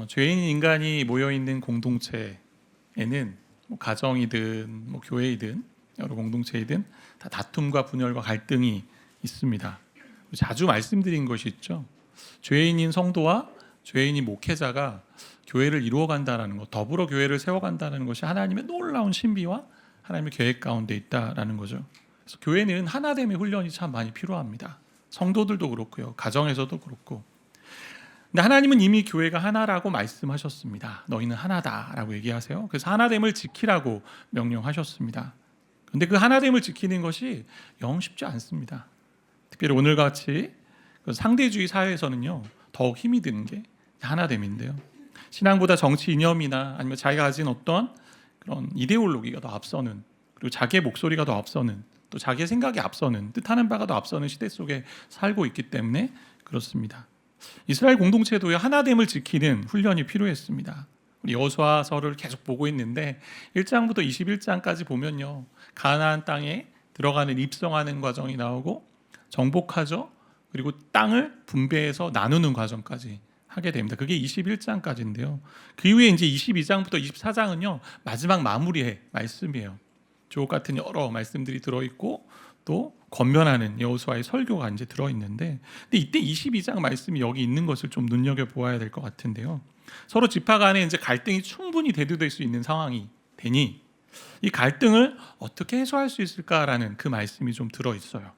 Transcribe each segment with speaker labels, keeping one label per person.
Speaker 1: 죄인 인간이 모여 있는 공동체에는 가정이든 교회이든 여러 공동체이든 다 다툼과 분열과 갈등이 있습니다. 자주 말씀드린 것이 있죠. 죄인인 성도와 죄인인 목회자가 교회를 이루어간다는 것, 더불어 교회를 세워간다는 것이 하나님의 놀라운 신비와 하나님의 계획 가운데 있다라는 거죠. 그래서 교회는 하나됨의 훈련이 참 많이 필요합니다. 성도들도 그렇고요, 가정에서도 그렇고. 근데 하나님은 이미 교회가 하나라고 말씀하셨습니다. 너희는 하나다라고 얘기하세요. 그래서 하나됨을 지키라고 명령하셨습니다. 그런데 그 하나됨을 지키는 것이 영 쉽지 않습니다. 특별히 오늘같이 상대주의 사회에서는요, 더욱 힘이 드는 게 하나됨인데요. 신앙보다 정치 이념이나 아니면 자기가 가진 어떤 그런 이데올로기가 더 앞서는, 그리고 자기의 목소리가 더 앞서는, 또 자기의 생각이 앞서는, 뜻하는 바가 더 앞서는 시대 속에 살고 있기 때문에 그렇습니다. 이스라엘 공동체도요, 하나됨을 지키는 훈련이 필요했습니다. 우리 여호수아서를 계속 보고 있는데 1장부터 21장까지 보면요, 가나안 땅에 들어가는 입성하는 과정이 나오고 정복하죠. 그리고 땅을 분배해서 나누는 과정까지 하게 됩니다. 그게 21장까지인데요. 그 이후에 이제 22장부터 24장은요, 마지막 마무리의 말씀이에요. 주옥 같은 여러 말씀들이 들어있고 또 권면하는 여호수아의 설교가 이제 들어있는데, 근데 이때 22장 말씀이 여기 있는 것을 좀 눈여겨보아야 될 것 같은데요. 서로 지파 간에 이제 갈등이 충분히 대두될 수 있는 상황이 되니 이 갈등을 어떻게 해소할 수 있을까라는 그 말씀이 좀 들어있어요.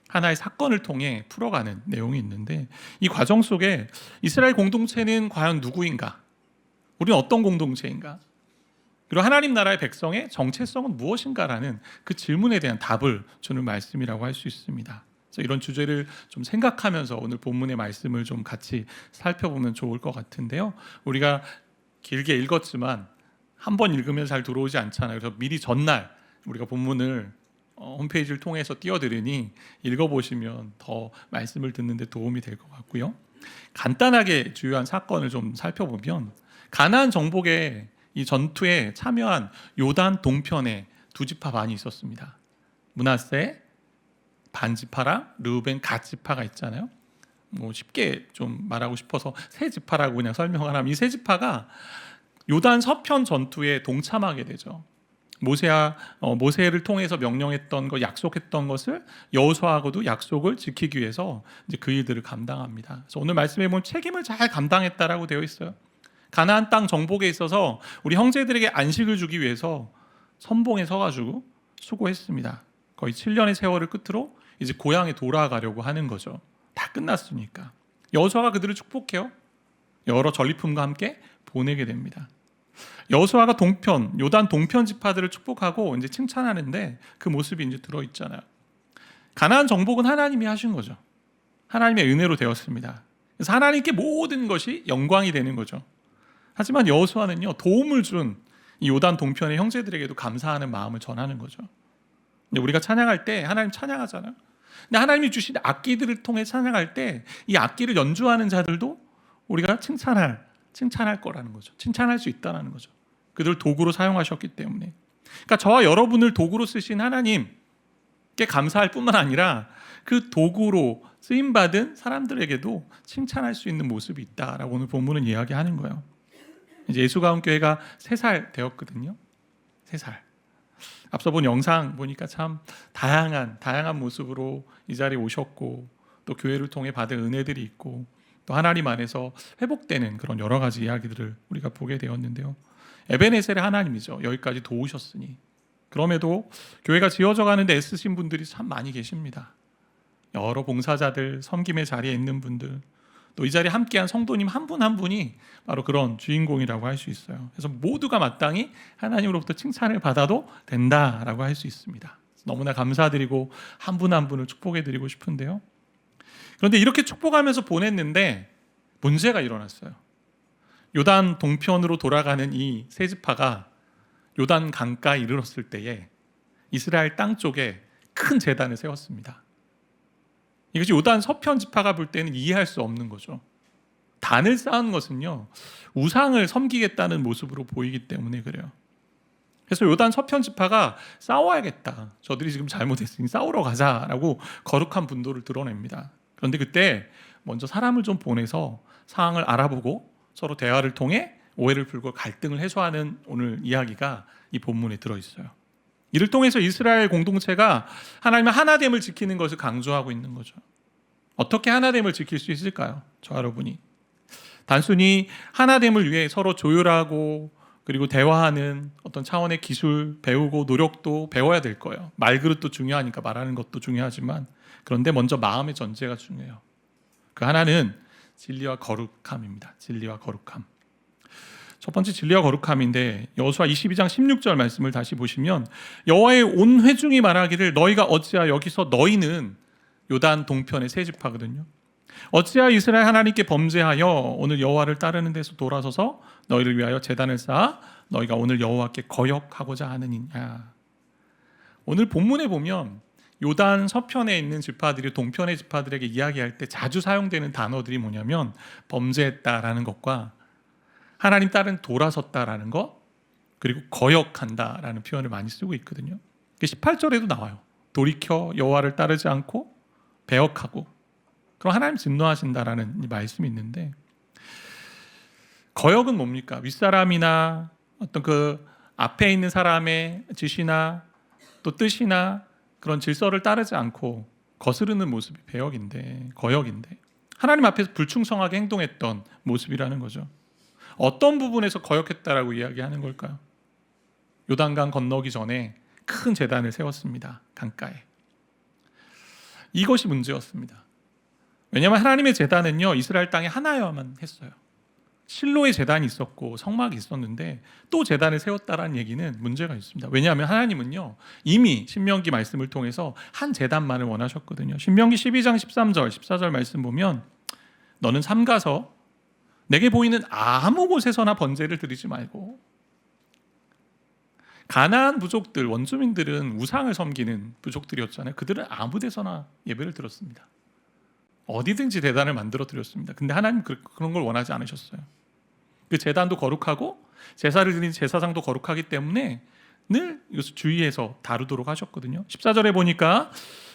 Speaker 1: 하나의 사건을 통해 풀어가는 내용이 있는데, 이 과정 속에 이스라엘 공동체는 과연 누구인가? 우리는 어떤 공동체인가? 그리고 하나님 나라의 백성의 정체성은 무엇인가라는 그 질문에 대한 답을 주는 말씀이라고 할 수 있습니다. 그래서 이런 주제를 좀 생각하면서 오늘 본문의 말씀을 좀 같이 살펴보면 좋을 것 같은데요. 우리가 길게 읽었지만 한 번 읽으면 잘 들어오지 않잖아요. 그래서 미리 전날 우리가 본문을 홈페이지를 통해서 띄워드리니 읽어보시면 더 말씀을 듣는 데 도움이 될 것 같고요. 간단하게 주요한 사건을 좀 살펴보면, 가나안 정복의 이 전투에 참여한 요단 동편에 두 지파 반이 있었습니다. 므낫세 반지파랑 르우벤 갓지파가 있잖아요. 쉽게 좀 말하고 싶어서 세 지파라고 그냥 설명을 하면, 이 세 지파가 요단 서편 전투에 동참하게 되죠. 모세를 통해서 명령했던 것, 약속했던 것을 여호수아하고도 약속을 지키기 위해서 이제 그 일들을 감당합니다. 그래서 오늘 말씀에 보면 책임을 잘 감당했다라고 되어 있어요. 가나안 땅 정복에 있어서 우리 형제들에게 안식을 주기 위해서 선봉에 서가지고 수고했습니다. 거의 7년의 세월을 끝으로 이제 고향에 돌아가려고 하는 거죠. 다 끝났으니까. 여호수아가 그들을 축복해요. 여러 전리품과 함께 보내게 됩니다. 여호수아가 요단 동편 지파들을 축복하고 이제 칭찬하는데 그 모습이 이제 들어 있잖아요. 가나안 정복은 하나님이 하신 거죠. 하나님의 은혜로 되었습니다. 그래서 하나님께 모든 것이 영광이 되는 거죠. 하지만 여호수아는요, 도움을 준 이 요단 동편의 형제들에게도 감사하는 마음을 전하는 거죠. 근데 우리가 찬양할 때 하나님 찬양하잖아요. 근데 하나님이 주신 악기들을 통해 찬양할 때 이 악기를 연주하는 자들도 우리가 칭찬할 거라는 거죠. 칭찬할 수 있다는 거죠. 그들 도구로 사용하셨기 때문에. 그러니까 저와 여러분을 도구로 쓰신 하나님께 감사할 뿐만 아니라 그 도구로 쓰임받은 사람들에게도 칭찬할 수 있는 모습이 있다라고 오늘 본문은 이야기하는 거예요. 이제 예수가움교회가 3살 되었거든요. 3살. 앞서 본 영상 보니까 참 다양한 모습으로 이 자리에 오셨고, 또 교회를 통해 받은 은혜들이 있고, 또 하나님 안에서 회복되는 그런 여러 가지 이야기들을 우리가 보게 되었는데요. 에베네셀의 하나님이죠. 여기까지 도우셨으니. 그럼에도 교회가 지어져 가는데 애쓰신 분들이 참 많이 계십니다. 여러 봉사자들, 섬김의 자리에 있는 분들, 또 이 자리에 함께한 성도님 한 분 한 분이 바로 그런 주인공이라고 할 수 있어요. 그래서 모두가 마땅히 하나님으로부터 칭찬을 받아도 된다라고 할 수 있습니다. 너무나 감사드리고 한 분 한 분을 축복해드리고 싶은데요. 그런데 이렇게 축복하면서 보냈는데 문제가 일어났어요. 요단 동편으로 돌아가는 이 세 지파가 요단 강가에 이르렀을 때에 이스라엘 땅 쪽에 큰 제단을 세웠습니다. 이것이 요단 서편 지파가 볼 때는 이해할 수 없는 거죠. 단을 쌓은 것은요, 우상을 섬기겠다는 모습으로 보이기 때문에 그래요. 그래서 요단 서편 지파가 싸워야겠다, 저들이 지금 잘못했으니 싸우러 가자라고 거룩한 분노를 드러냅니다. 그런데 그때 먼저 사람을 좀 보내서 상황을 알아보고 서로 대화를 통해 오해를 풀고 갈등을 해소하는 오늘 이야기가 이 본문에 들어있어요. 이를 통해서 이스라엘 공동체가 하나님의 하나됨을 지키는 것을 강조하고 있는 거죠. 어떻게 하나됨을 지킬 수 있을까요? 저 여러분이 단순히 하나됨을 위해 서로 조율하고 그리고 대화하는 어떤 차원의 기술 배우고 노력도 배워야 될 거예요. 말그릇도 중요하니까 말하는 것도 중요하지만, 그런데 먼저 마음의 전제가 중요해요. 그 하나는 진리와 거룩함입니다. 진리와 거룩함. 첫 번째 진리와 거룩함인데, 여호수아 22장 16절 말씀을 다시 보시면 여호와의 온 회중이 말하기를 너희가 어찌하여 여기서, 너희는 요단 동편의 세 지파거든요. 어찌하여 이스라엘 하나님께 범죄하여 오늘 여호와를 따르는 데서 돌아서서 너희를 위하여 제단을 쌓아 너희가 오늘 여호와께 거역하고자 하느니냐. 오늘 본문에 보면 요단 서편에 있는 지파들이 동편의 지파들에게 이야기할 때 자주 사용되는 단어들이 뭐냐면 범죄했다라는 것과 하나님 따른 돌아섰다라는 것, 그리고 거역한다라는 표현을 많이 쓰고 있거든요. 18절에도 나와요. 돌이켜 여호와를 따르지 않고 배역하고, 그럼 하나님 진노하신다라는 이 말씀이 있는데, 거역은 뭡니까? 윗사람이나 어떤 그 앞에 있는 사람의 지시나 또 뜻이나 그런 질서를 따르지 않고 거스르는 모습이 배역인데, 거역인데, 하나님 앞에서 불충성하게 행동했던 모습이라는 거죠. 어떤 부분에서 거역했다라고 이야기하는 걸까요? 요단강 건너기 전에 큰 제단을 세웠습니다. 강가에. 이것이 문제였습니다. 왜냐하면 하나님의 제단은요, 이스라엘 땅에 하나여야만 했어요. 실로의 제단이 있었고 성막이 있었는데 또 제단을 세웠다라는 얘기는 문제가 있습니다. 왜냐하면 하나님은요, 이미 신명기 말씀을 통해서 한 제단만을 원하셨거든요. 신명기 12장 13절 14절 말씀 보면 너는 삼가서 내게 보이는 아무 곳에서나 번제를 드리지 말고, 가나안 부족들, 원주민들은 우상을 섬기는 부족들이었잖아요. 그들은 아무 데서나 예배를 드렸습니다. 어디든지 제단을 만들어 드렸습니다. 근데 하나님 그런 걸 원하지 않으셨어요. 그 제단도 거룩하고 제사를 드린 제사장도 거룩하기 때문에 늘 이것을 주의해서 다루도록 하셨거든요. 14절에 보니까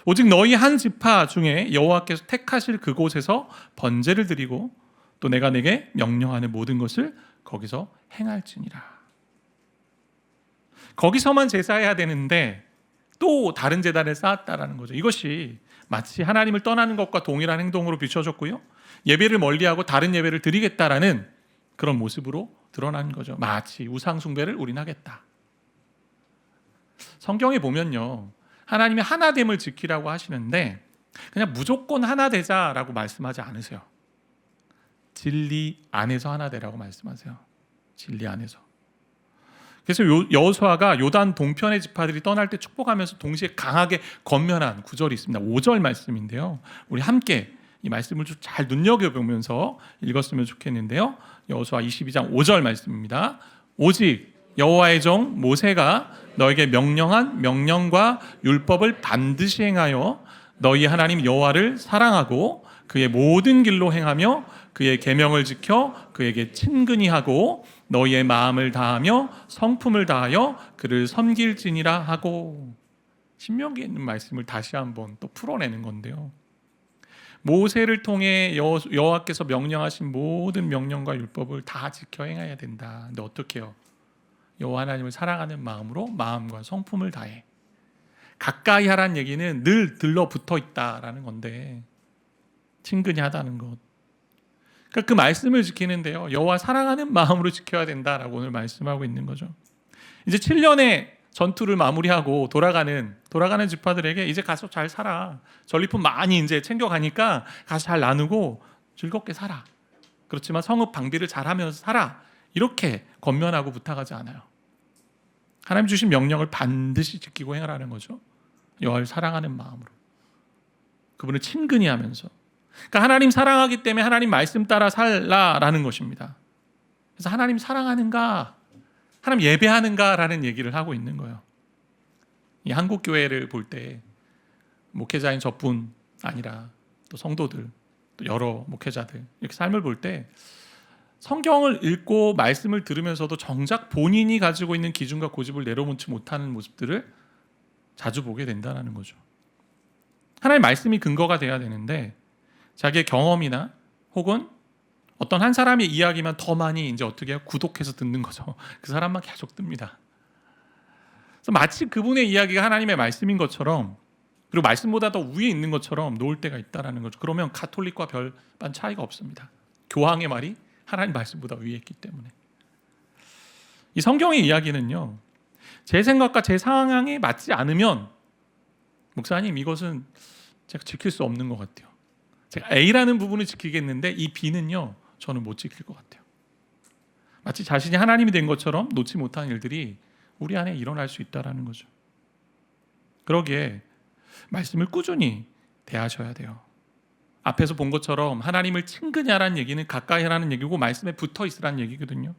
Speaker 1: 오직 너희 한 지파 중에 여호와께서 택하실 그곳에서 번제를 드리고 또 내가 내게 명령하는 모든 것을 거기서 행할지니라. 거기서만 제사해야 되는데 또 다른 제단을 쌓았다라는 거죠. 이것이 마치 하나님을 떠나는 것과 동일한 행동으로 비춰졌고요, 예배를 멀리하고 다른 예배를 드리겠다라는 그런 모습으로 드러난 거죠. 마치 우상 숭배를 우리는 하겠다. 성경에 보면요, 하나님이 하나됨을 지키라고 하시는데 그냥 무조건 하나 되자라고 말씀하지 않으세요. 진리 안에서 하나 되라고 말씀하세요. 진리 안에서. 그래서 여호수아가 요단 동편의 지파들이 떠날 때 축복하면서 동시에 강하게 권면한 구절이 있습니다. 5절 말씀인데요, 우리 함께 이 말씀을 좀 잘 눈여겨보면서 읽었으면 좋겠는데요, 여호수아 22장 5절 말씀입니다. 오직 여호와의 종 모세가 너에게 명령한 명령과 율법을 반드시 행하여 너희 하나님 여호와를 사랑하고 그의 모든 길로 행하며 그의 계명을 지켜 그에게 친근히 하고 너희의 마음을 다하며 성품을 다하여 그를 섬길지니라 하고. 신명기에 있는 말씀을 다시 한번 또 풀어내는 건데요, 모세를 통해 여호와께서 명령하신 모든 명령과 율법을 다 지켜 행해야 된다. 근데 어떻게 해요? 여호와 하나님을 사랑하는 마음으로 마음과 성품을 다해. 가까이 하라는 얘기는 늘 들러붙어 있다라는 건데, 친근히 하다는 것. 그러니까 그 말씀을 지키는데요, 여호와 사랑하는 마음으로 지켜야 된다라고 오늘 말씀하고 있는 거죠. 이제 7년의 전투를 마무리하고 돌아가는 지파들에게 이제 가서 잘 살아. 전리품 많이 이제 챙겨가니까 가서 잘 나누고 즐겁게 살아. 그렇지만 성읍 방비를 잘하면서 살아. 이렇게 권면하고 부탁하지 않아요. 하나님 주신 명령을 반드시 지키고 행하라는 거죠. 여호와를 사랑하는 마음으로, 그분을 친근히 하면서. 그러니까 하나님 사랑하기 때문에 하나님 말씀 따라 살라라는 것입니다. 그래서 하나님 사랑하는가, 하나님 예배하는가라는 얘기를 하고 있는 거예요. 이 한국 교회를 볼 때 목회자인 저뿐 아니라 또 성도들, 또 여러 목회자들 이렇게 삶을 볼 때 성경을 읽고 말씀을 들으면서도 정작 본인이 가지고 있는 기준과 고집을 내려놓지 못하는 모습들을 자주 보게 된다는 거죠. 하나님 말씀이 근거가 돼야 되는데 자기의 경험이나 혹은 어떤 한 사람의 이야기만 더 많이 이제 어떻게 해요? 구독해서 듣는 거죠. 그 사람만 계속 듭니다. 그래서 마치 그분의 이야기가 하나님의 말씀인 것처럼, 그리고 말씀보다 더 위에 있는 것처럼 놓을 때가 있다라는 거죠. 그러면 가톨릭과 별반 차이가 없습니다. 교황의 말이 하나님 말씀보다 위에 있기 때문에. 이 성경의 이야기는요, 제 생각과 제 상황에 맞지 않으면 목사님 이것은 제가 지킬 수 없는 것 같아요. 제가 A라는 부분을 지키겠는데 이 B는요 저는 못 지킬 것 같아요. 마치 자신이 하나님이 된 것처럼 놓지 못한 일들이 우리 안에 일어날 수 있다는 거죠. 그러기에 말씀을 꾸준히 대하셔야 돼요. 앞에서 본 것처럼 하나님을 친근히 하라는 얘기는 가까이 하라는 얘기고 말씀에 붙어 있으라는 얘기거든요.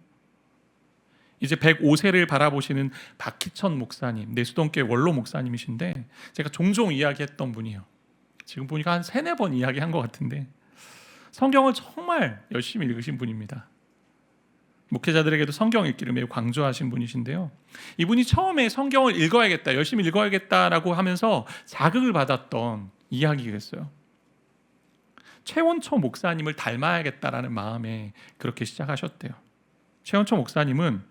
Speaker 1: 이제 105세를 바라보시는 박희천 목사님, 내수동교회 원로 목사님이신데 제가 종종 이야기했던 분이에요. 지금 보니까 한 3-4번 이야기한 것 같은데 성경을 정말 열심히 읽으신 분입니다. 목회자들에게도 성경 읽기를 매우 강조하신 분이신데요. 이분이 처음에 성경을 읽어야겠다, 열심히 읽어야겠다라고 하면서 자극을 받았던 이야기가 있어요. 최원초 목사님을 닮아야겠다라는 마음에 그렇게 시작하셨대요. 최원초 목사님은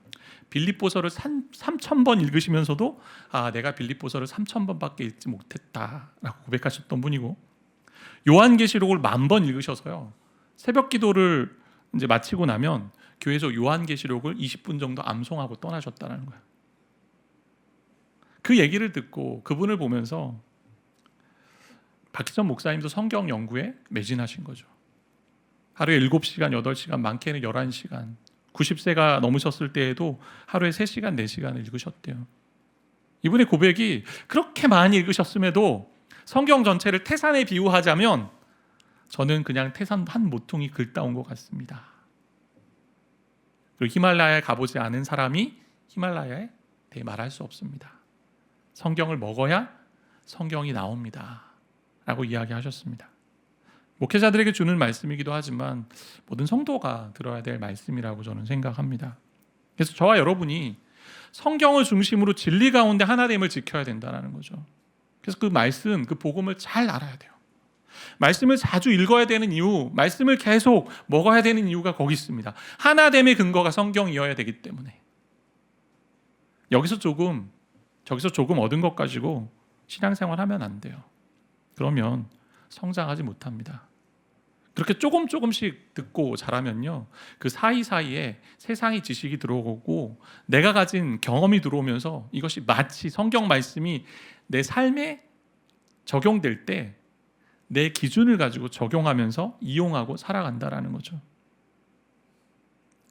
Speaker 1: 빌립보서를 3,000번 읽으시면서도 내가 빌립보서를 3,000번밖에 읽지 못했다라고 고백하셨던 분이고, 요한계시록을 10,000번 읽으셔서요, 새벽 기도를 이제 마치고 나면 교회에서 요한계시록을 20분 정도 암송하고 떠나셨다는 거예요. 그 얘기를 듣고 그분을 보면서 박희천 목사님도 성경 연구에 매진하신 거죠. 하루에 7시간, 8시간, 많게는 11시간, 90세가 넘으셨을 때에도 하루에 3시간, 4시간을 읽으셨대요. 이분의 고백이 그렇게 많이 읽으셨음에도 성경 전체를 태산에 비유하자면 저는 그냥 태산 한 모퉁이 긁다온 것 같습니다. 그리고 히말라야에 가보지 않은 사람이 히말라야에 대해 말할 수 없습니다. 성경을 먹어야 성경이 나옵니다 라고 이야기하셨습니다. 목회자들에게 주는 말씀이기도 하지만 모든 성도가 들어야 될 말씀이라고 저는 생각합니다. 그래서 저와 여러분이 성경을 중심으로 진리 가운데 하나됨을 지켜야 된다는 거죠. 그래서 그 말씀, 그 복음을 잘 알아야 돼요. 말씀을 자주 읽어야 되는 이유, 말씀을 계속 먹어야 되는 이유가 거기 있습니다. 하나됨의 근거가 성경이어야 되기 때문에. 여기서 조금, 저기서 조금 얻은 것 가지고 신앙생활 하면 안 돼요. 그러면 성장하지 못합니다. 그렇게 조금씩 듣고 자라면요, 그 사이사이에 세상의 지식이 들어오고 내가 가진 경험이 들어오면서 이것이 마치 성경 말씀이 내 삶에 적용될 때 내 기준을 가지고 적용하면서 이용하고 살아간다라는 거죠.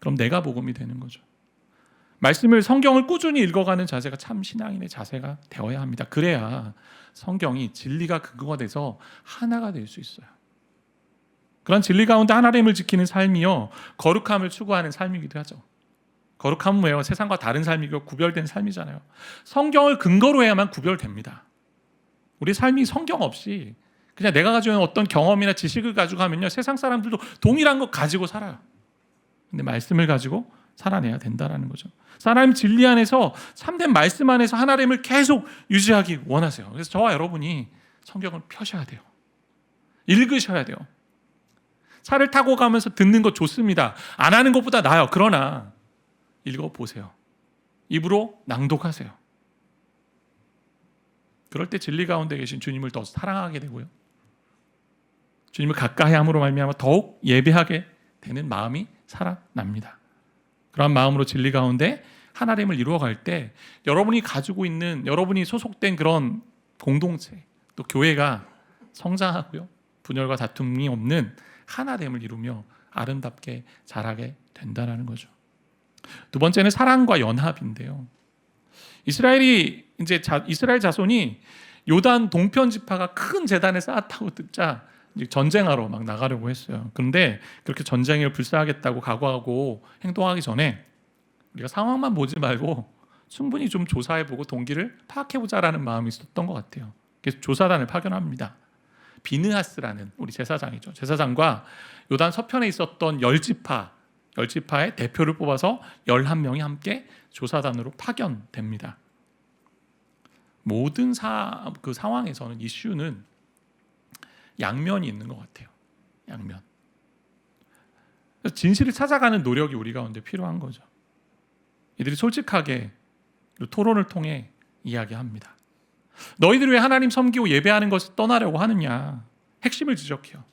Speaker 1: 그럼 내가 복음이 되는 거죠. 말씀을, 성경을 꾸준히 읽어가는 자세가 참 신앙인의 자세가 되어야 합니다. 그래야 성경이 진리가 근거가 돼서 하나가 될 수 있어요. 그런 진리 가운데 하나됨을 지키는 삶이요, 거룩함을 추구하는 삶이기도 하죠. 거룩함은 왜요? 세상과 다른 삶이고 구별된 삶이잖아요. 성경을 근거로 해야만 구별됩니다. 우리 삶이 성경 없이 그냥 내가 가지고 있는 어떤 경험이나 지식을 가지고 하면요, 세상 사람들도 동일한 것 가지고 살아요. 근데 말씀을 가지고 살아내야 된다는 거죠. 하나님 진리 안에서, 참된 말씀 안에서 하나됨을 계속 유지하기 원하세요. 그래서 저와 여러분이 성경을 펴셔야 돼요. 읽으셔야 돼요. 차를 타고 가면서 듣는 것 좋습니다. 안 하는 것보다 나아요. 그러나 읽어보세요. 입으로 낭독하세요. 그럴 때 진리 가운데 계신 주님을 더 사랑하게 되고요, 주님을 가까이 함으로 말미암아 더욱 예배하게 되는 마음이 살아납니다. 그런 마음으로 진리 가운데 하나됨을 이루어갈 때 여러분이 가지고 있는, 여러분이 소속된 그런 공동체, 또 교회가 성장하고요, 분열과 다툼이 없는 하나됨을 이루며 아름답게 자라게 된다는 거죠. 두 번째는 사랑과 연합인데요, 이스라엘 자손이 요단 동편 지파가 큰 제단을 쌓았다고 듣자 전쟁하러 막 나가려고 했어요. 그런데 그렇게 전쟁을 불사하겠다고 각오하고 행동하기 전에 우리가 상황만 보지 말고 충분히 좀 조사해보고 동기를 파악해보자라는 마음이 있었던 것 같아요. 그래서 조사단을 파견합니다. 비느하스라는 우리 제사장이죠. 제사장과 요단 서편에 있었던 10지파의 대표를 뽑아서 11명이 함께 조사단으로 파견됩니다. 모든 그 상황에서는 이슈는 양면이 있는 것 같아요. 양면. 그래서 진실을 찾아가는 노력이 우리 가운데 필요한 거죠. 이들이 솔직하게 토론을 통해 이야기합니다. 너희들이 왜 하나님 섬기고 예배하는 것을 떠나려고 하느냐. 핵심을 지적해요.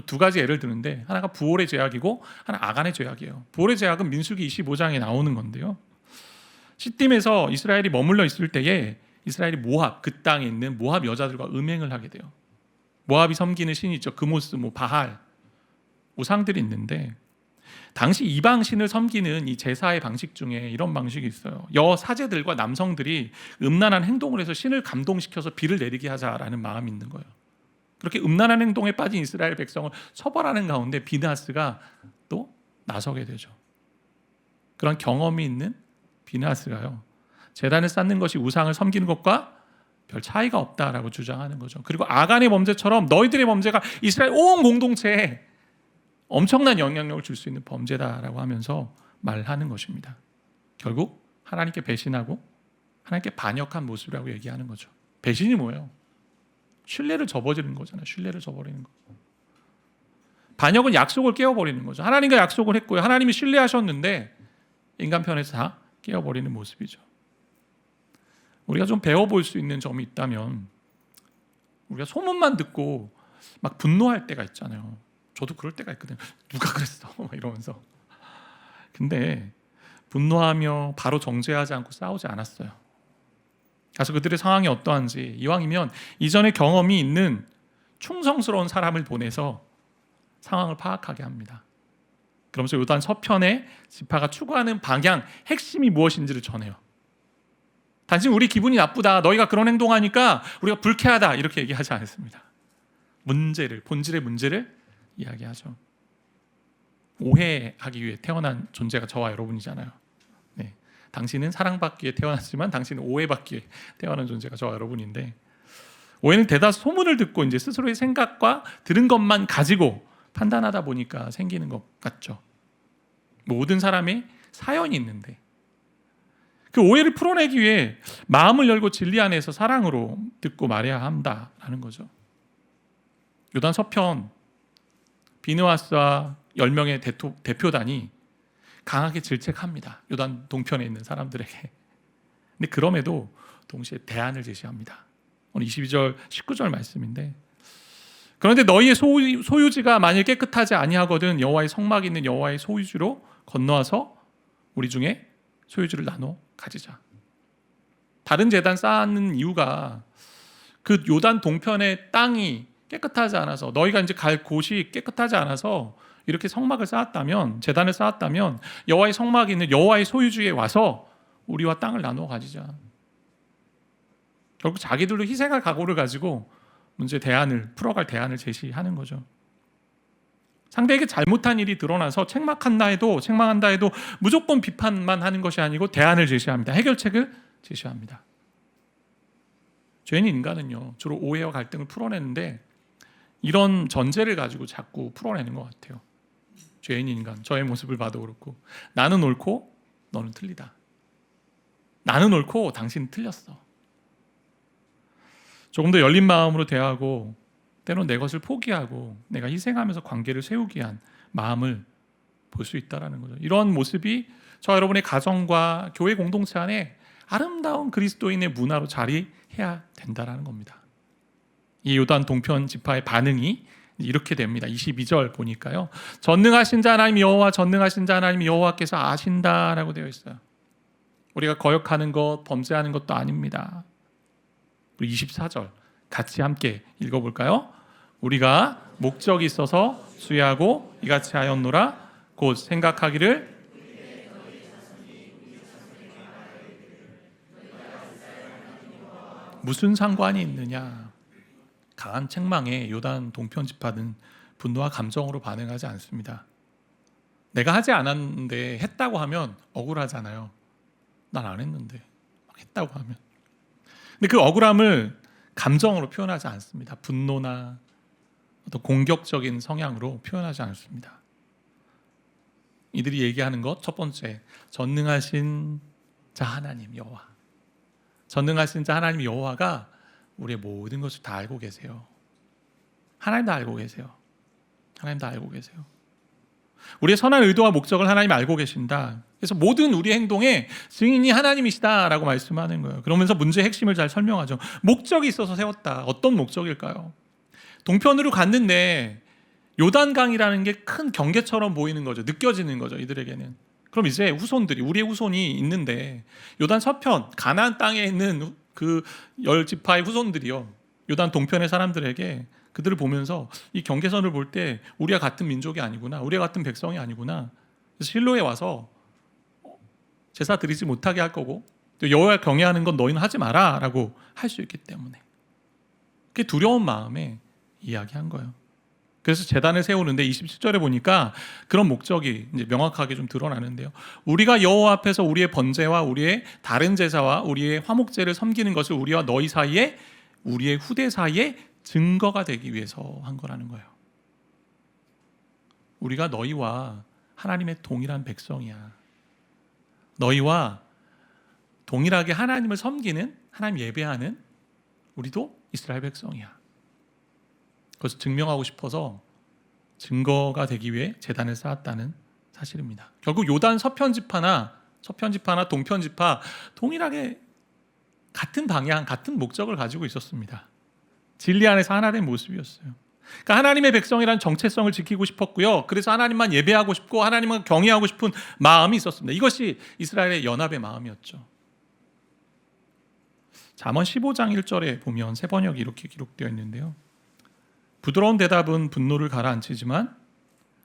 Speaker 1: 두 가지 예를 드는데 하나가 부올의 죄악이고 하나 아간의 죄악이에요. 부올의 죄악은 민수기 25장에 나오는 건데요. 시딤에서 이스라엘이 머물러 있을 때에 이스라엘이 모압, 그 땅에 있는 모압 여자들과 음행을 하게 돼요. 모압이 섬기는 신이 있죠. 그모스, 바할 우상들이 있는데 당시 이방 신을 섬기는 이 제사의 방식 중에 이런 방식이 있어요. 여 사제들과 남성들이 음란한 행동을 해서 신을 감동시켜서 비를 내리게 하자라는 마음이 있는 거예요. 그렇게 음란한 행동에 빠진 이스라엘 백성을 처벌하는 가운데 비느하스가 또 나서게 되죠. 그런 경험이 있는 비느하스가요, 제단을 쌓는 것이 우상을 섬기는 것과 별 차이가 없다라고 주장하는 거죠. 그리고 아간의 범죄처럼 너희들의 범죄가 이스라엘 온 공동체에 엄청난 영향력을 줄 수 있는 범죄다라고 하면서 말하는 것입니다. 결국 하나님께 배신하고 하나님께 반역한 모습이라고 얘기하는 거죠. 배신이 뭐예요? 신뢰를 저버리는 거잖아요. 신뢰를 저버리는 거. 반역은 약속을 깨워버리는 거죠. 하나님과 약속을 했고요. 하나님이 신뢰하셨는데 인간 편에서 다 깨워버리는 모습이죠. 우리가 좀 배워볼 수 있는 점이 있다면, 우리가 소문만 듣고 막 분노할 때가 있잖아요. 저도 그럴 때가 있거든요. 누가 그랬어? 막 이러면서. 근데 분노하며 바로 정죄하지 않고 싸우지 않았어요. 가서 그들의 상황이 어떠한지, 이왕이면 이전의 경험이 있는 충성스러운 사람을 보내서 상황을 파악하게 합니다. 그러면서 요단 서편의 지파가 추구하는 방향, 핵심이 무엇인지를 전해요. 단지 우리 기분이 나쁘다, 너희가 그런 행동하니까 우리가 불쾌하다, 이렇게 얘기하지 않습니다. 문제를, 본질의 문제를 이야기하죠. 오해하기 위해 태어난 존재가 저와 여러분이잖아요. 네. 당신은 사랑받기 위해 태어났지만 당신은 오해받기 위해 태어난 존재가 저와 여러분인데, 오해는 대다수 소문을 듣고 이제 스스로의 생각과 들은 것만 가지고 판단하다 보니까 생기는 것 같죠. 모든 사람의 사연이 있는데 그 오해를 풀어내기 위해 마음을 열고 진리 안에서 사랑으로 듣고 말해야 한다라는 거죠. 요단 서편 비느하스와 10명의 대표단이 강하게 질책합니다. 요단 동편에 있는 사람들에게. 근데 그럼에도 동시에 대안을 제시합니다. 오늘 22절 19절 말씀인데, 그런데 너희의 소유지가 만일 깨끗하지 아니하거든 여호와의 성막이 있는 여호와의 소유지로 건너와서 우리 중에 소유지를 나눠 가지자. 다른 제단 쌓는 이유가 그 요단 동편의 땅이 깨끗하지 않아서, 너희가 이제 갈 곳이 깨끗하지 않아서 이렇게 성막을 쌓았다면, 제단을 쌓았다면 여호와의 성막이 있는 여호와의 소유지에 와서 우리와 땅을 나눠 가지자. 결국 자기들도 희생할 각오를 가지고 문제 대안을 풀어갈 대안을 제시하는 거죠. 상대에게 잘못한 일이 드러나서 책망한다 해도 무조건 비판만 하는 것이 아니고 대안을 제시합니다. 해결책을 제시합니다. 죄인 인간은요, 주로 오해와 갈등을 풀어내는데 이런 전제를 가지고 자꾸 풀어내는 것 같아요. 죄인 인간, 저의 모습을 봐도 그렇고, 나는 옳고 너는 틀리다. 나는 옳고 당신은 틀렸어. 조금 더 열린 마음으로 대하고 때론 내 것을 포기하고 내가 희생하면서 관계를 세우기 위한 마음을 볼 수 있다는 거죠. 이런 모습이 저와 여러분의 가정과 교회 공동체 안에 아름다운 그리스도인의 문화로 자리해야 된다는 겁니다. 이 요단 동편 지파의 반응이 이렇게 됩니다. 22절 보니까요, 전능하신 자 하나님 여호와, 전능하신 자 하나님 여호와께서 아신다라고 되어 있어요. 우리가 거역하는 것, 범죄하는 것도 아닙니다. 24절 같이 함께 읽어볼까요? 우리가 목적이 있어서 수혜하고 이같이 하였노라. 곧 생각하기를 무슨 상관이 있느냐. 강한 책망에 요단 동편 지파는 분노와 감정으로 반응하지 않습니다. 내가 하지 않았는데 했다고 하면 억울하잖아요. 난 안 했는데 했다고 하면. 근데 그 억울함을 감정으로 표현하지 않습니다. 분노나 어떤 공격적인 성향으로 표현하지 않습니다. 이들이 얘기하는 것, 첫 번째, 전능하신 자 하나님 여호와. 전능하신 자 하나님 여호와가 우리의 모든 것을 다 알고 계세요. 하나님 다 알고 계세요. 하나님 다 알고 계세요. 우리의 선한 의도와 목적을 하나님이 알고 계신다. 그래서 모든 우리의 행동에 증인이 하나님이시다라고 말씀하는 거예요. 그러면서 문제의 핵심을 잘 설명하죠. 목적이 있어서 세웠다. 어떤 목적일까요? 동편으로 갔는데 요단강이라는 게 큰 경계처럼 보이는 거죠. 느껴지는 거죠, 이들에게는. 그럼 이제 후손들이, 우리의 후손이 있는데 요단 서편 가나안 땅에 있는 그 10지파의 후손들이요, 요단 동편의 사람들에게 그들을 보면서 이 경계선을 볼 때 우리가 같은 민족이 아니구나, 우리가 같은 백성이 아니구나. 그래서 실로에 와서 제사 드리지 못하게 할 거고, 또 여호와를 경외하는 건 너희는 하지 마라 라고 할 수 있기 때문에, 그게 두려운 마음에 이야기한 거예요. 그래서 제단을 세우는데 27절에 보니까 그런 목적이 이제 명확하게 좀 드러나는데요. 우리가 여호와 앞에서 우리의 번제와 우리의 다른 제사와 우리의 화목제를 섬기는 것을 우리와 너희 사이에, 우리의 후대 사이에 증거가 되기 위해서 한 거라는 거예요. 우리가 너희와 하나님의 동일한 백성이야. 너희와 동일하게 하나님을 섬기는, 하나님 예배하는 우리도 이스라엘 백성이야. 그것을 증명하고 싶어서 증거가 되기 위해 제단을 쌓았다는 사실입니다. 결국 요단 서편지파나 동편지파 동일하게 같은 방향, 같은 목적을 가지고 있었습니다. 진리 안에서 하나 된 모습이었어요. 그러니까 하나님의 백성이라는 정체성을 지키고 싶었고요. 그래서 하나님만 예배하고 싶고 하나님만 경외하고 싶은 마음이 있었습니다. 이것이 이스라엘의 연합의 마음이었죠. 잠언 15장 1절에 보면 새 번역이 이렇게 기록되어 있는데요. 부드러운 대답은 분노를 가라앉히지만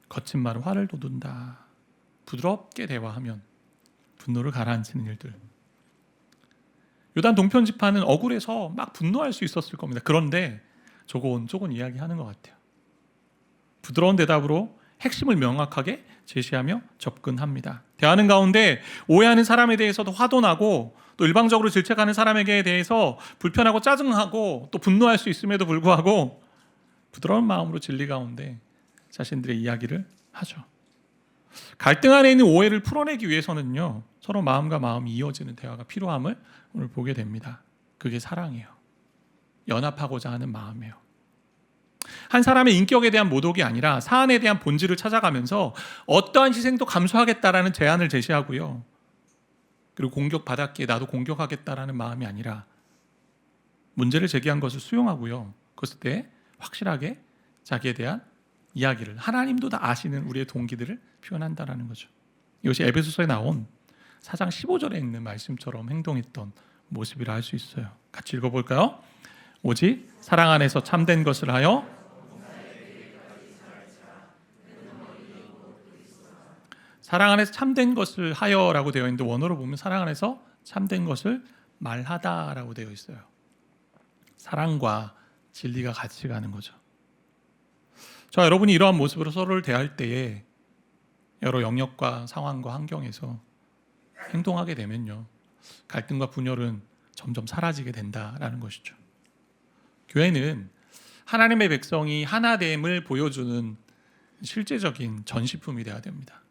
Speaker 1: 거친 말은 화를 돋운다. 부드럽게 대화하면 분노를 가라앉히는 일들. 요단 동편 지파는 억울해서 막 분노할 수 있었을 겁니다. 그런데 조곤조곤 이야기하는 것 같아요. 부드러운 대답으로 핵심을 명확하게 제시하며 접근합니다. 대하는 가운데 오해하는 사람에 대해서도 화도 나고, 또 일방적으로 질책하는 사람에게 대해서 불편하고 짜증하고 또 분노할 수 있음에도 불구하고 부드러운 마음으로 진리 가운데 자신들의 이야기를 하죠. 갈등 안에 있는 오해를 풀어내기 위해서는요, 서로 마음과 마음이 이어지는 대화가 필요함을 오늘 보게 됩니다. 그게 사랑이에요. 연합하고자 하는 마음이에요. 한 사람의 인격에 대한 모독이 아니라 사안에 대한 본질을 찾아가면서 어떠한 희생도 감수하겠다라는 제안을 제시하고요, 그리고 공격받았기에 나도 공격하겠다라는 마음이 아니라 문제를 제기한 것을 수용하고요, 그것을 때 확실하게 자기에 대한 이야기를, 하나님도 다 아시는 우리의 동기들을 표현한다라는 거죠. 이것이 에베소서에 나온 4장 15절에 있는 말씀처럼 행동했던 모습이라 할 수 있어요. 같이 읽어볼까요? 오직 사랑 안에서 참된 것을 하여, 사랑 안에서 참된 것을 하여라고 되어 있는데 원어로 보면 사랑 안에서 참된 것을 말하다라고 되어 있어요. 사랑과 진리가 같이 가는 거죠. 저 여러분이 이러한 모습으로 서로를 대할 때에 여러 영역과 상황과 환경에서 행동하게 되면요, 갈등과 분열은 점점 사라지게 된다라는 것이죠. 교회는 하나님의 백성이 하나됨을 보여주는 실제적인 전시품이 되어야 됩니다.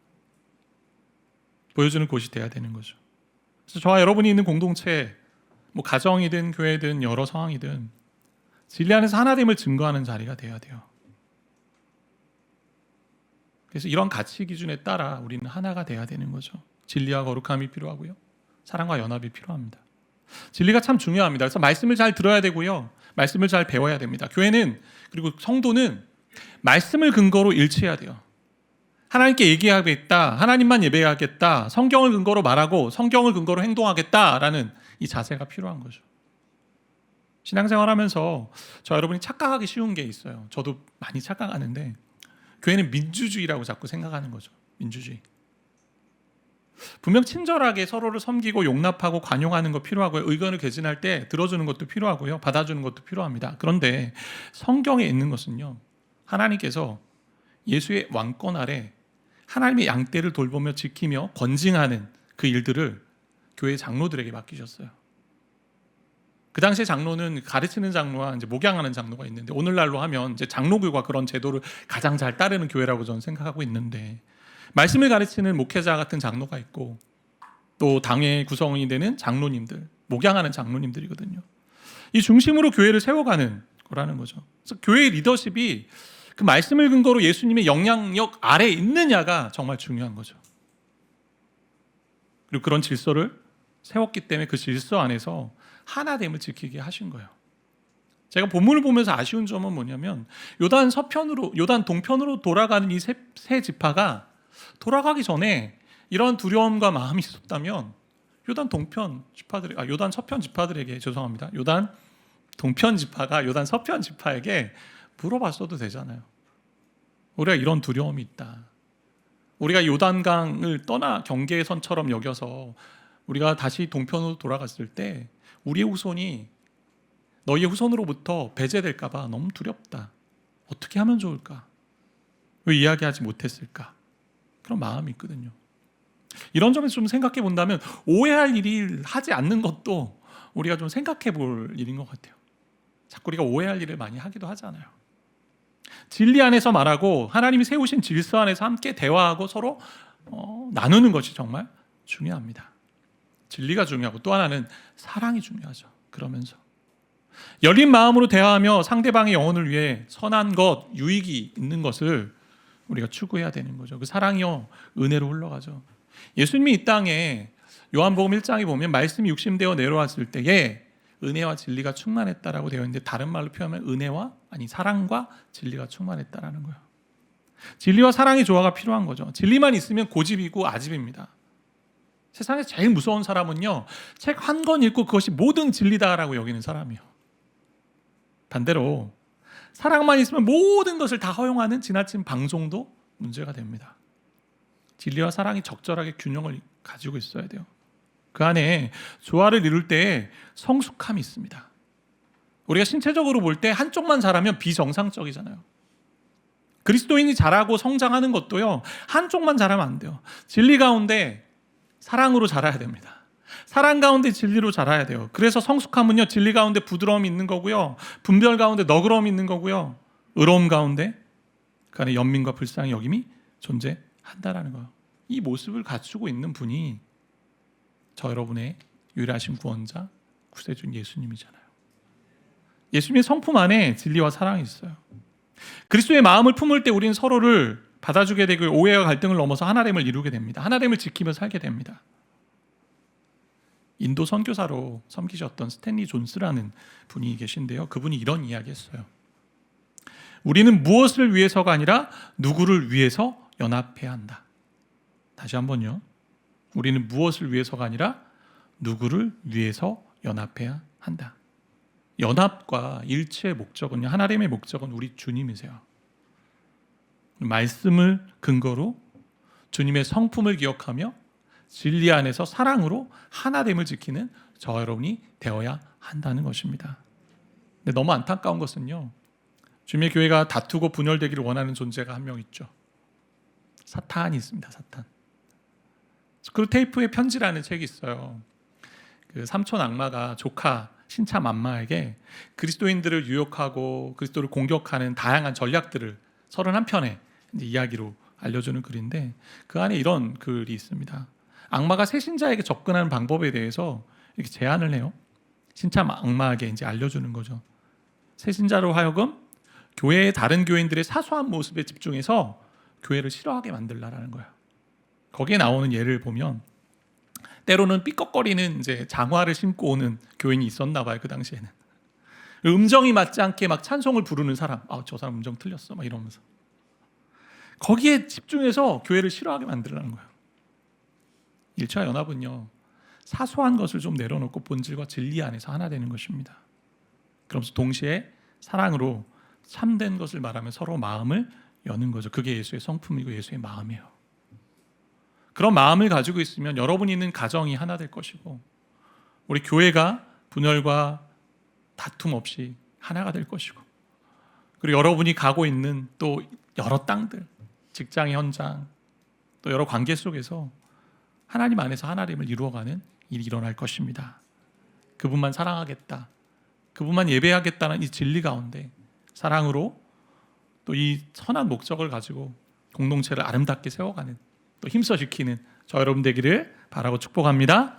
Speaker 1: 보여주는 곳이 되어야 되는 거죠. 그래서 저와 여러분이 있는 공동체, 가정이든 교회든 여러 상황이든 진리 안에서 하나됨을 증거하는 자리가 되어야 돼요. 그래서 이런 가치 기준에 따라 우리는 하나가 되어야 되는 거죠. 진리와 거룩함이 필요하고요, 사랑과 연합이 필요합니다. 진리가 참 중요합니다. 그래서 말씀을 잘 들어야 되고요, 말씀을 잘 배워야 됩니다. 교회는, 그리고 성도는 말씀을 근거로 일치해야 돼요. 하나님께 얘기하겠다, 하나님만 예배하겠다, 성경을 근거로 말하고 성경을 근거로 행동하겠다라는 이 자세가 필요한 거죠. 신앙생활하면서 저 여러분이 착각하기 쉬운 게 있어요. 저도 많이 착각하는데, 교회는 민주주의라고 자꾸 생각하는 거죠. 민주주의. 분명 친절하게 서로를 섬기고 용납하고 관용하는 거 필요하고요, 의견을 개진할 때 들어주는 것도 필요하고요, 받아주는 것도 필요합니다. 그런데 성경에 있는 것은요, 하나님께서 예수의 왕권 아래 하나님의 양떼를 돌보며 지키며 건징하는 그 일들을 교회 장로들에게 맡기셨어요. 그 당시에 장로는 가르치는 장로와 이제 목양하는 장로가 있는데, 오늘날로 하면 이제 장로교가 그런 제도를 가장 잘 따르는 교회라고 저는 생각하고 있는데, 말씀을 가르치는 목회자 같은 장로가 있고, 또 당의 구성원이 되는 장로님들, 목양하는 장로님들이거든요. 이 중심으로 교회를 세워가는 거라는 거죠. 그래서 교회의 리더십이 그 말씀을 근거로 예수님의 영향력 아래에 있느냐가 정말 중요한 거죠. 그리고 그런 질서를 세웠기 때문에 그 질서 안에서 하나됨을 지키게 하신 거예요. 제가 본문을 보면서 아쉬운 점은 뭐냐면 요단 동편으로 돌아가는 이 세 지파가 돌아가기 전에 이런 두려움과 마음이 있었다면 요단 서편 지파들에게 죄송합니다. 요단 동편 지파가 요단 서편 지파에게 물어봤어도 되잖아요. 우리가 이런 두려움이 있다. 우리가 요단강을 떠나 경계선처럼 여겨서 우리가 다시 동편으로 돌아갔을 때 우리의 후손이 너희의 후손으로부터 배제될까 봐 너무 두렵다. 어떻게 하면 좋을까? 왜 이야기하지 못했을까? 그런 마음이 있거든요. 이런 점에서 좀 생각해 본다면 오해할 일을 하지 않는 것도 우리가 좀 생각해 볼 일인 것 같아요. 자꾸 우리가 오해할 일을 많이 하기도 하잖아요. 진리 안에서 말하고 하나님이 세우신 질서 안에서 함께 대화하고 서로 나누는 것이 정말 중요합니다. 진리가 중요하고 또 하나는 사랑이 중요하죠. 그러면서 열린 마음으로 대화하며 상대방의 영혼을 위해 선한 것, 유익이 있는 것을 우리가 추구해야 되는 거죠. 그 사랑이요 은혜로 흘러가죠. 예수님이 이 땅에 요한복음 1장에 보면 말씀이 육신되어 내려왔을 때에 은혜와 진리가 충만했다라고 되어 있는데 다른 말로 표현하면 사랑과 진리가 충만했다라는 거예요. 진리와 사랑의 조화가 필요한 거죠. 진리만 있으면 고집이고 아집입니다. 세상에서 제일 무서운 사람은요, 책 한 권 읽고 그것이 모든 진리다라고 여기는 사람이에요. 반대로 사랑만 있으면 모든 것을 다 허용하는 지나친 방종도 문제가 됩니다. 진리와 사랑이 적절하게 균형을 가지고 있어야 돼요. 그 안에 조화를 이룰 때 성숙함이 있습니다. 우리가 신체적으로 볼 때 한쪽만 자라면 비정상적이잖아요. 그리스도인이 자라고 성장하는 것도요, 한쪽만 자라면 안 돼요. 진리 가운데 사랑으로 자라야 됩니다. 사랑 가운데 진리로 자라야 돼요. 그래서 성숙함은요, 진리 가운데 부드러움이 있는 거고요, 분별 가운데 너그러움이 있는 거고요, 의로움 가운데 그 안에 연민과 불쌍히 여김이 존재한다라는 거예요. 이 모습을 갖추고 있는 분이 저 여러분의 유일하신 구원자 구세주인 예수님이잖아요. 예수님의 성품 안에 진리와 사랑이 있어요. 그리스도의 마음을 품을 때 우리는 서로를 받아주게 되고 오해와 갈등을 넘어서 하나됨을 이루게 됩니다. 하나됨을 지키며 살게 됩니다. 인도 선교사로 섬기셨던 스탠리 존스라는 분이 계신데요, 그분이 이런 이야기했어요. 우리는 무엇을 위해서가 아니라 누구를 위해서 연합해야 한다. 다시 한번요. 우리는 무엇을 위해서가 아니라 누구를 위해서 연합해야 한다. 연합과 일치의 목적은요, 하나님의 목적은 우리 주님이세요. 말씀을 근거로 주님의 성품을 기억하며 진리 안에서 사랑으로 하나됨을 지키는 저와 여러분이 되어야 한다는 것입니다. 근데 너무 안타까운 것은요, 주님의 교회가 다투고 분열되기를 원하는 존재가 한 명 있죠. 사탄이 있습니다. 사탄. 스크루테이프의 편지라는 책이 있어요. 그 삼촌 악마가 조카 신참 악마에게 그리스도인들을 유혹하고 그리스도를 공격하는 다양한 전략들을 31편의 이야기로 알려주는 글인데, 그 안에 이런 글이 있습니다. 악마가 새신자에게 접근하는 방법에 대해서 이렇게 제안을 해요. 신참 악마에게 이제 알려주는 거죠. 새신자로 하여금 교회의 다른 교인들의 사소한 모습에 집중해서 교회를 싫어하게 만들라라는 거예요. 거기에 나오는 예를 보면 때로는 삐걱거리는 이제 장화를 신고 오는 교인이 있었나 봐요. 그 당시에는 음정이 맞지 않게 막 찬송을 부르는 사람, 저 사람 음정 틀렸어 막 이러면서 거기에 집중해서 교회를 싫어하게 만들라는 거예요. 일차 연합은요, 사소한 것을 좀 내려놓고 본질과 진리 안에서 하나 되는 것입니다. 그러면서 동시에 사랑으로 참된 것을 말하며 서로 마음을 여는 거죠. 그게 예수의 성품이고 예수의 마음이에요. 그런 마음을 가지고 있으면 여러분이 있는 가정이 하나 될 것이고 우리 교회가 분열과 다툼 없이 하나가 될 것이고, 그리고 여러분이 가고 있는 또 여러 땅들, 직장 현장, 또 여러 관계 속에서 하나님 안에서 하나됨을 이루어가는 일이 일어날 것입니다. 그분만 사랑하겠다, 그분만 예배하겠다는 이 진리 가운데 사랑으로 또 이 선한 목적을 가지고 공동체를 아름답게 세워가는, 또 힘써 지키는 저 여러분 되기를 바라고 축복합니다.